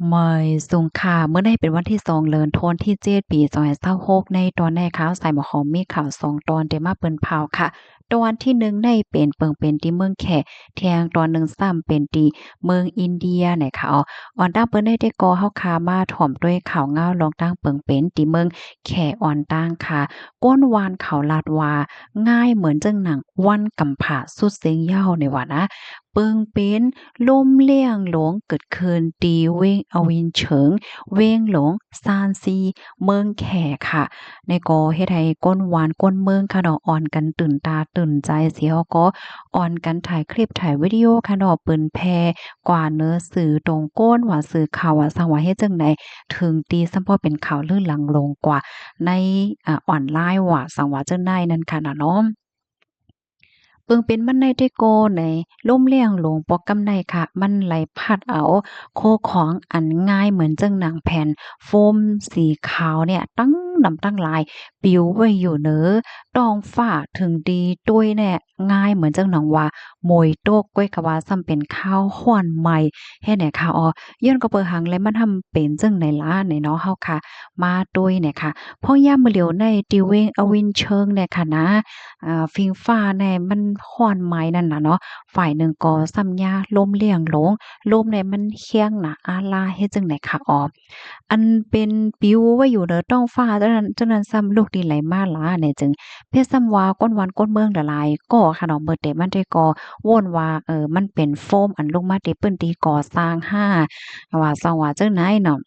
ไม่สูงค่ะเมื่อได้เป็นวันที่2เดือนธันวาคมที่7ปี2026ในตอนในข่าวสายหมอของมีข่าว2ตอนได้มาเปิ้นเผาค่ะตอนที่1ได้เป็นเปิงเป็นที่เมืองแขแทงตอน1ซ้ำเป็นที่เมืองอินเดียไหนค่ะอ่อนตั้งเปิ้นได้ก่อเฮาคามาถ่อมด้วยข่าวเงาลองตั้งเปิงเป็นที่เมืองแขอ่อนตั้งค่ะก้นวานเขาลาดว่าง่ายเหมือนจังหนังวันกำผาสุดเสียงยาวในว่านะเปิงเป็นล่มเลี่ยงหลงเกิดขึ้นตีเว้งอวินเฉิงเว้งหลงซานซีเมืองแขค่ะในก็เฮ็ดให้ก้นหวานก้นเมืองค่ะเนาะอ่อนกันตื่นตาตื่นใจเสียก็อ่อนกันถ่ายคลิปถ่ายวิดีโอค่ะเนาะเปิ้นแพร่กว่าเนื้อสื่อตรงก้นว่าสื่อข่าวว่าสังว่าเฮ็ดจังไดถึงตีซั้นบ่เป็นข่าวลื่นหลังลงกว่าในออนไลน์ว่าสังว่าจังไดนั่นค่ะน่ะเนาะ เปิงเป็นมันในได้โกในล่มเลี่ยงหลงปอกกำไนค่ะมันไหลพัดเอาโคของอันง่ายเหมือนจังหนังแผ่นโฟมสีขาวเนี่ยตั้งนำตั้งหลายปิวไว้อยู่เนอตองฟ้าถึงดีต้วยเนี่ยง่ายเหมือนจังหนังว่าโมยโตกก้วยกะว่าซ้ำเป็นข้าวฮ้อนใหม่เฮ็ดให้ข้าวย้อนก็เปิงหังและมันทำเป็นจังไหนล่ะในเนาะเฮาค่ะมาต้วยเนี่ยค่ะพ่อยามมื้อเหลียวในติเวงอวินเชิงเนี่ยค่ะนะฟิงฟ้าแน่มันค้อนไม้นั่นน่ะเนาะฝ่ายหนึ่งก็ซ้ำยาลมเลี่ยงหลงลมเนี่ยมันเคียงน่ะอาลาเฮ็ดจังได๋คะอันเป็นปิวไว้อยู่เหนือท้องฟ้าเท่านั้นซ้ำลูกดินไหลมาหลาเนี่ยจึงเพชรซ้ำว่าก้นวันก้นเมืองละลายก่อค่ะเนาะเบิดแต่มันได้ก่อวนว่ามันเป็นโฟมอันลงมาที่เปิ้นที่ก่อสร้างว่าซังว่าจังไหนเนาะ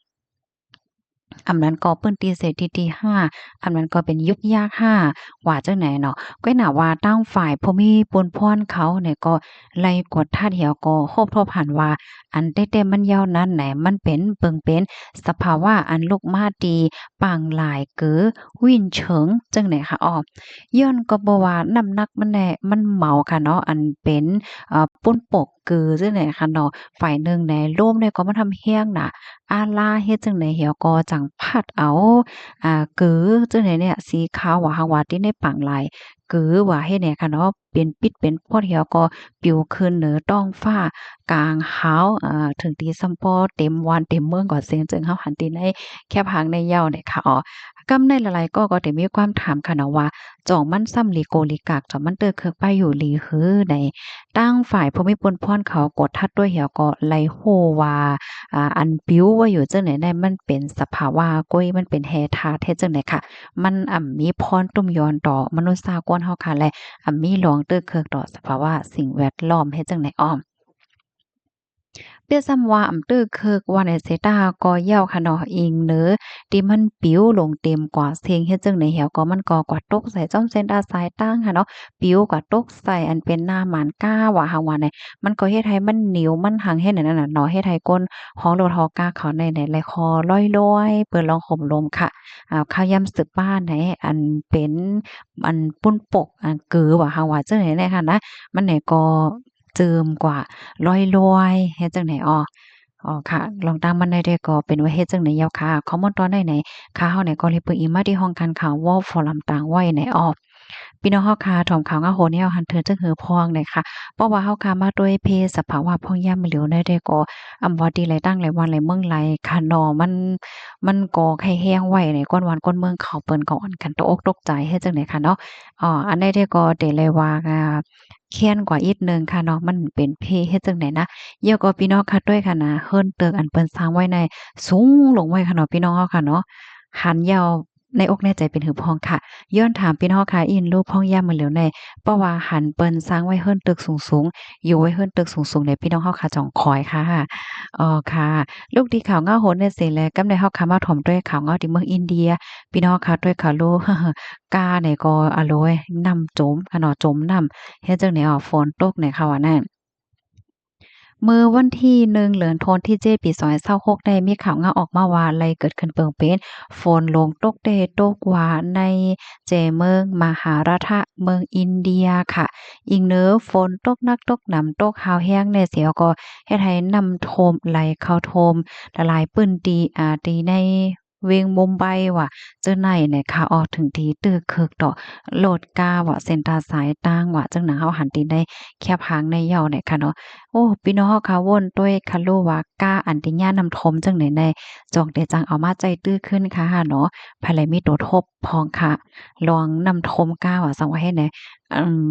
อันนั้นก็เปิ้นตีเสร็จที่5อันนั้นก็เป็นยุกยาก5ว่าจังไหนเนาะก็น่าว่าตั้งฝ่ายผู้มีปนพรเขาเนี่ยก็ไล่กดท่าเดียวก็โคบทบหันว่าอันแต่มันยาวนั้นไหนมันเป็นเปิงเป็นสภาวะอันลูกมาดีปางหลายเก๋อวินเฉิงจังไหนคะย้อนก็บ่ว่าน้ำหนักมันแน่มันเหมาค่ะเนาะอันเป็นป่นปกเก๋อจังไหนคะเนาะฝ่ายหนึ่งแหน่ร่มเนี่ยก็มาทำเฮียงน่ะ อาลาเฮ็ดจั่งใดเหี่ยวก็จั่งพัดเอากือจั่งใดเนี่ยสีขาวว่าหางว่าติในปางลายกือว่าเฮ็ดแหน่ค่ะเนาะเป็นปิดเป็นพอดเหี่ยวก็ปลิวขึ้นเหนือท้องฟ้ากลางหาวถึงตีซัมปอเต็มวันเต็มเมืองก็เสียงจึงเฮาหันติในแคบหางในเหย้าเนี่ยค่ะกำในหลายๆก็ได้มีความถามค่ะเนาะว่าจ่องมันซ้ำลิโกลิกากจ่องมันเตอเคิกไปอยู่หลีหือใดตั้งฝ่ายผู้มีปนพรเขากดทัดด้วยเหี่ยวก็ไลโฮว่า อันปิวว่าอยู่จังไหนได้มันเป็นสภาวะก้อยมันเป็นแฮทาเฮ็ดจังได๋ค่ะมันมีพรตุ้มยอนต่อมนุษย์สากลเฮาค่ะและมีหลวงเตื้อเคิกต่อสภาวะสิ่งแวดล้อมเฮ็ดจังได๋เปียซ้ำว่าตื้อเคิกว่าในเสตาก็เหย้าค่ะเนาะอิงเด้อที่มันปิวลงเต็มกว่าเสียงเฮ็ดจั่งใดแหวก็มันก็กว่าตกใส่จ้อมเส้นดาสายตั้งค่ะเนาะปิวกว่าตกใส่อันเป็นหน้าหมานก้าว่าหางว่าเนี่ยมันก็เฮ็ดให้มันเหนียวมันหังเฮ็ดอันนั้นน่ะเนาะเฮ็ดให้ก้นฮ้องโลดฮ้อกาเขาในไหลคอลอยๆเปิดรองห่มลมค่ะข้าวยำสึกบ้านไหนอันเป็นอันปุ้นปกเก๋อว่าหางว่าจังได๋เนี่ยค่ะนะมันเนี่ยก็เจิมกว่า ลอยๆเฮ็ดจั่งใดค่ะลองตามมันได้เด้อก็เป็นว่าเฮ็ดจั่งใดแยวค่ะคอมเมนต์ตอนใดไหนค่ะเฮาเนี่ยก็เลยเปิดอีกมาที่ห้องการข่าว Wall ฟอรัมต่างไว้ไหนพี่น้องเฮาค่ะถอมข่าวงาโหนแนวหันเทิงจังหือพองเลยค่ะเพราะว่าเฮาค่ะมาด้วยเพศสภาวะพองยามเหลียวได้เด้อก็ว่าดีหลายตั้งหลายวันหลายเมืองหลายค่ะเนาะมันก็ไข้แห้งไว้ในก้อนวันก้นเมืองเขาเปิ้นก็อ่อนกันตกอกตกใจเฮ็ดจั่งใดค่ะเนาะอันใดเด้อก็ได้เลยว่าแค้นกว่าอีกหนึ่งค่ะเนาะมันเป็นเพเฮ็ดจั่งใดนะ เกี่ยวกับพี่น้องค่ะด้วยค่ะนะเฮิรนตึกอันเปิ้นสร้างไว้ในสูงลงไว้ค่ะเนาะพี่น้องเฮาค่ะเนาะหันยาวในอกในใจเป็นหือพองค่ะย้อนถามพี่น้องค่ะอินรูปพ้องย่ามมื้อเหลียวในเพราะว่าหันเปิ้นสร้างไว้เฮิรนตึกสูงๆอยู่ไว้เฮิรนตึกสูงๆในพี่น้องเฮาค่ะจ่องคอยค่ะค่ะลูกดีข่าวเงาโหนเนี่ยเสร็จแล้วกำได้เฮาค่ะมาถ่อมด้วยข่าวเงาที่เมืองอินเดียพี่น้องค่ะด้วยข่าวลูกกาเนี่ยก็อะโลยน้ำจมค่ะเนาะจมน้ำเฮ็ดจังได๋ฝนตกเนี่ยค่ะว่านั้น เมื่อวันที่1เดือนธันวาคมที่7ปี2026ได้มีข่าวงาออกมาว่าไลเกิดขึ้นเปิงเป็นฝนลงตกเดตกหวาในเมืองมหาราฐะเมืองอินเดียค่ะอิงเนอฝนตกหนักตกหนำตกหาวแห้งแน่เสียวก็เฮ็ดให้น้ำท่วมไหลเข้าท่วมละลายปื้นตีตีใน เวงมุมไบว่ะเจ้าไหนเนี่ยค่ะออกถึงทีตึกคึกดอกโหลดกาว่ะเส้นทางสายต่างว่ะจังหนังเฮาหันติได้แคบหางในเหย้าเนี่ยค่ะเนาะโอ้พี่น้องเฮาค่ะวนด้วยคะโลว่ากาอันติญาณำทมจังไหนในจอกเดจังเอามาใจตื้อขึ้นค่ะเนาะภายไลมีตัวทบพองค่ะลองนำทมกาว่ะสังว่าให้แหน่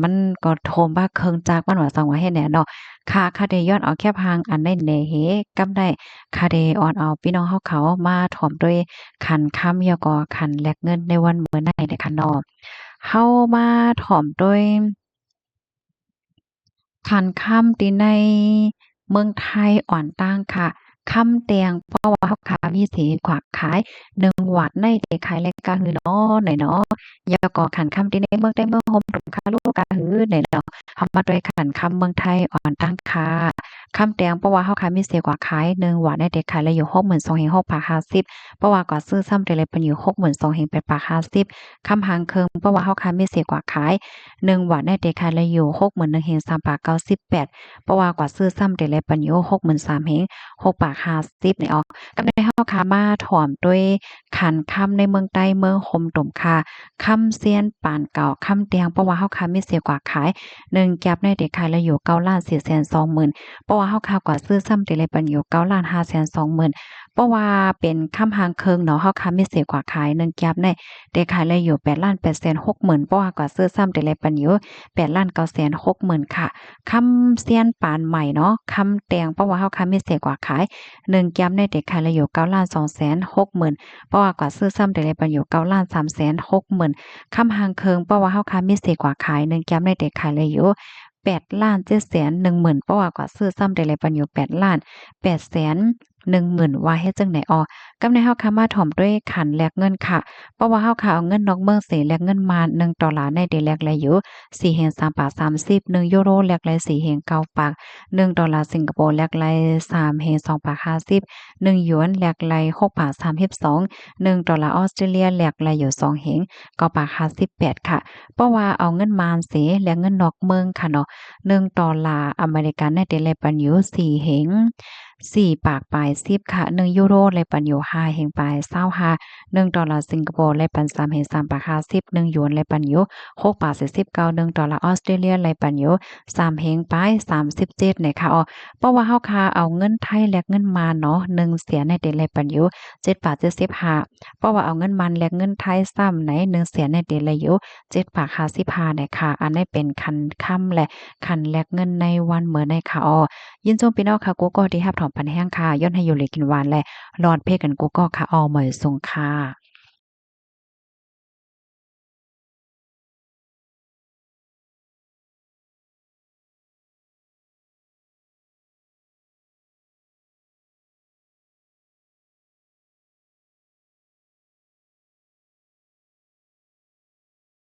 มันก็โทมบ้าเคิงจากมันว่าสังว่าให้แหน่เนาะค่ะค่ะได้ย้อนเอาแคบหางอันได้แหน่เฮกำได้ค่ะได้ออนเอาพี่น้องเฮาเขามาถ่อมด้วย คันค่ำแล้วก็คันแลกเงินในวันมื้อใดเด้อค่ะเนาะเฮามาถ่อมด้วยคันค่ำที่ในเมืองไทยอ่อนต่างค่ะค่ำแตงเพราะว่าเฮาค่ะมีสิขวักขาย1 วัดในเดขายรายการหือน้อหน่อยเนาะแล้วก็คันค่ำที่ในเมืองใดเมืองโฮมตุ่มค่ะลูกกะหือหน่อยเนาะเฮามาด้วยคันค่ำเมืองไทยอ่อนต่างค่ะค่ำแตงเพราะว่าเฮาค่ะมีสิกว่าขาย1 วัดในเดขายละอยู่62,650เพราะว่าก็ซื้อซ้ำได้เลยเป็นอยู่62,850คำหางเคิงเพราะว่าเฮาค่ะมีสิกว่าขาย1 วัดในเดขายละอยู่61,398เพราะว่ากว่าซื้อซ้ำได้เลยเป็นอยู่63,650นี่ออกก็ได้เฮาค่ะมาถ่อมด้วยขันค่ำในเมืองใต้เมืองโฮมตุ่มค่ะค่ำเซียนปานเก่าค่ำแตงเพราะว่าเฮาค่ะมีสิกว่าขาย1แก๊ปในเดขายละอยู่9,420,000เพราะว่าเฮาค่ะกว่าซื้อซ้ำได้เลยเป็นอยู่9,520,000เพราะว่าเป็นค่ำหางเคิงเนาะเฮาค่ะมีสิกว่าขาย1แก๊ปในเดขายละอยู่8,860,000เพราะว่ากว่าซื้อซ้ำได้เลยเป็นอยู่8,960,000ค่ะคำเซียนปานใหม่เนาะคำแตงเพราะว่าเฮาค่ะมีสิกว่าขาย1แก๊ปในเดขายละอยู่9,260,000เพราะว่ากว่าซื้อซ้ำได้เลยเป็นอยู่9,360,000คำหางเคิงเพราะว่าเฮาค่ะมีสิกว่าขาย1แก๊ปในเดขายละอยู่8,710,000เพราะว่ากว่าซื้อซ้ำได้เลยเป็นอยู่8,810,000ว่าเฮ็ดจังได๋อ้อกำในเฮาค่ะมาถ่อมด้วยขันแลกเงินค่ะเพราะว่าเฮาค่ะเอาเงินนอกเมืองเสแลกเงินมา$1ในเดแลกละอยู่4.3 บาท 301 ยูโรแลกละ4.9 บาท$1สิงคโปร์แลกละ3.2 บาท 501 หยวนแลกละ6 บาท 32$1ออสเตรเลียแลกละอยู่2.9 บาท 58ค่ะเพราะว่าเอาเงินมานเสแลกเงินนอกเมืองค่ะเนาะ$1อเมริกันในเดแลกปันอยู่4 ปากปลาย10ค่ะ1 ยูโรแลกปันอยู่5 ปลาย25$1สิงคโปร์แลกปัน3.3 บาท 501 หยวนแลกปันอยู่6 บาท 49$1ออสเตรเลียแลกปันอยู่3 ปลาย37เนี่ยค่ะอ้อเพราะว่าเฮาค่ะเอาเงินไทยแลกเงินมานเนาะ1 เสียในเดแลกปันอยู่7 บาท 75เพราะว่าเอาเงินมันแลกเงินไทยซ้ำใน1 เสียในเดแลกอยู่7 บาท 55เนี่ยค่ะอันนี้เป็นคันค่ำและคันแลกเงินในวันเหมือนในค่ะอ้อ ยินจงพี่น้องค่ะกูก็ที่รับถอมปันแห้งค่ะย้อนให้อยู่เลยกินหวานและรอดเพ่กันกูก็ค่ะออเหมยสงค่ะ